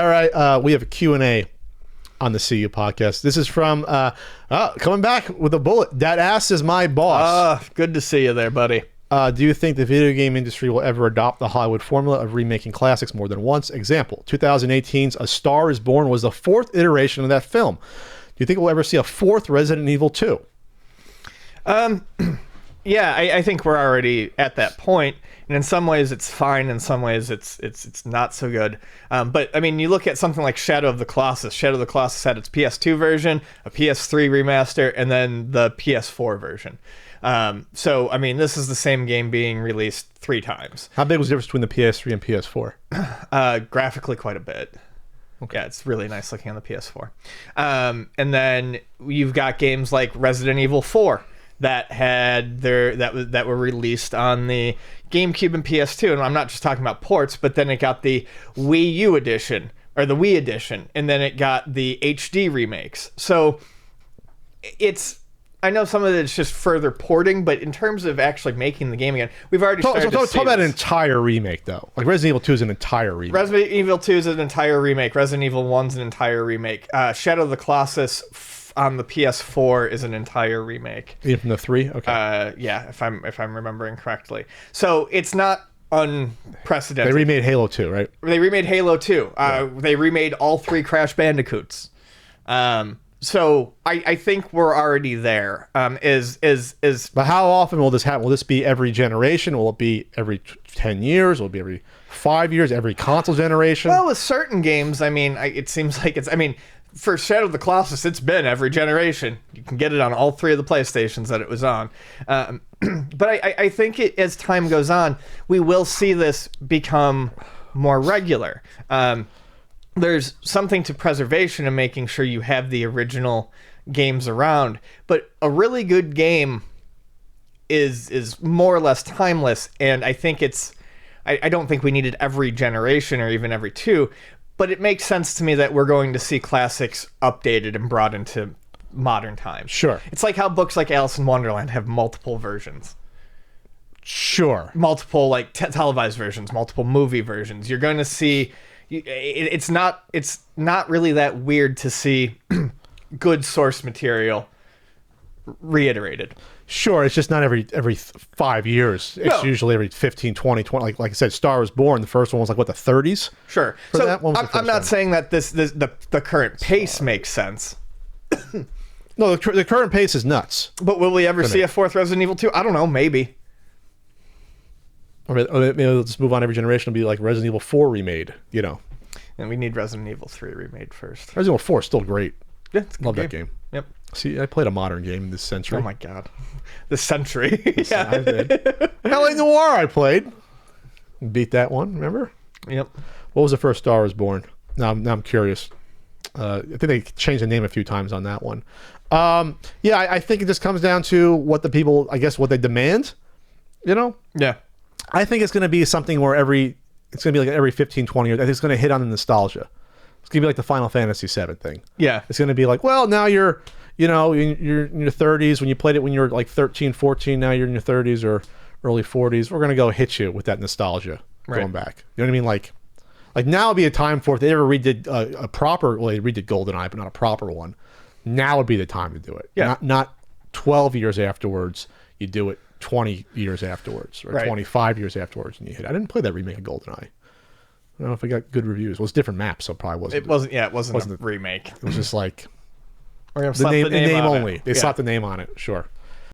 right. We have a Q&A on the CU podcast. This is from coming back with a bullet. That ass is my boss. Good to see you there, buddy. Do you think the video game industry will ever adopt the Hollywood formula of remaking classics more than once? Example, 2018's A Star is Born was the fourth iteration of that film. Do you think we'll ever see a fourth Resident Evil 2? Yeah, I think we're already at that point, and in some ways it's fine. In some ways it's not so good. But I mean, you look at something like Shadow of the Colossus. Shadow of the Colossus had its PS2 version, a PS3 remaster, and then the PS4 version. So, I mean, this is the same game being released 3 times. How big was the difference between the PS3 and PS4? Graphically, quite a bit. Okay. Yeah, it's really nice looking on the PS4. And then you've got games like Resident Evil 4 that were released on the GameCube and PS2. And I'm not just talking about ports, but then it got the Wii U edition, or the Wii edition, and then it got the HD remakes. So I know some of it's just further porting, but in terms of actually making the game again, we've already started to see talk about an entire remake, though. Like Resident Evil 2 is an entire remake. Resident Evil 2 is an entire remake. Resident Evil 1's an entire remake. Shadow of the Colossus on the PS4 is an entire remake. Even from the 3? Okay. Yeah, if I'm remembering correctly. So it's not unprecedented. They remade Halo 2, right? They remade Halo 2. They remade all 3 Crash Bandicoots. So I think we're already there. But how often will this happen? Will this be every generation? Will it be every 10 years? Will it be every 5 years? Every console generation? Well, with certain games, I mean, it seems like it's. I mean, for Shadow of the Colossus, it's been every generation. You can get it on all 3 of the PlayStations that it was on. But I think as time goes on, we will see this become more regular. There's something to preservation and making sure you have the original games around, but a really good game is more or less timeless, and I think I don't think we need it every generation or even every 2, but it makes sense to me that we're going to see classics updated and brought into modern times. Sure. It's like how books like Alice in Wonderland have multiple versions. Sure. Multiple like televised versions, multiple movie versions. You're going to see... It's not really that weird to see good source material reiterated. Sure, it's just not every 5 years. It's usually every 15, 20. Like I said, Star was Born. The first one was like, what, the 30s? Sure. So I'm not saying that the current pace makes sense. No, the current pace is nuts. But will we ever see a 4th Resident Evil 2? I don't know, maybe. Or maybe they'll just move on every generation and be like Resident Evil 4 remade, you know. And we need Resident Evil 3 remade first. Resident Evil 4 is still great. Yeah, it's a good Love game. that game. Yep. See, I played a modern game this century. Oh my god. This century. Yeah. I did. LA Noire I played. Beat that one, remember? Yep. What was the first Star was Born? Now I'm curious. I think they changed the name a few times on that one. Yeah, I think it just comes down to what the people, I guess, what they demand, you know? Yeah. I think it's going to be something where it's going to be like every 15, 20 years. I think it's going to hit on the nostalgia. It's going to be like the Final Fantasy VII thing. Yeah. It's going to be like, well, now you're in your 30s. When you played it when you were like 13, 14, now you're in your 30s or early 40s. We're going to go hit you with that nostalgia going back. You know what I mean? Like now would be a time for if they ever redid a proper, well, they redid GoldenEye, but not a proper one. Now would be the time to do it. Yeah. Not 12 years afterwards. You do it 20 years afterwards or 25 years afterwards and you hit it. I didn't play that remake of GoldenEye. I don't know if it got good reviews. Well, it's different maps, so it probably wasn't. It wasn't a remake. It was just like We're gonna the name on only. it. They slapped the name on it, sure.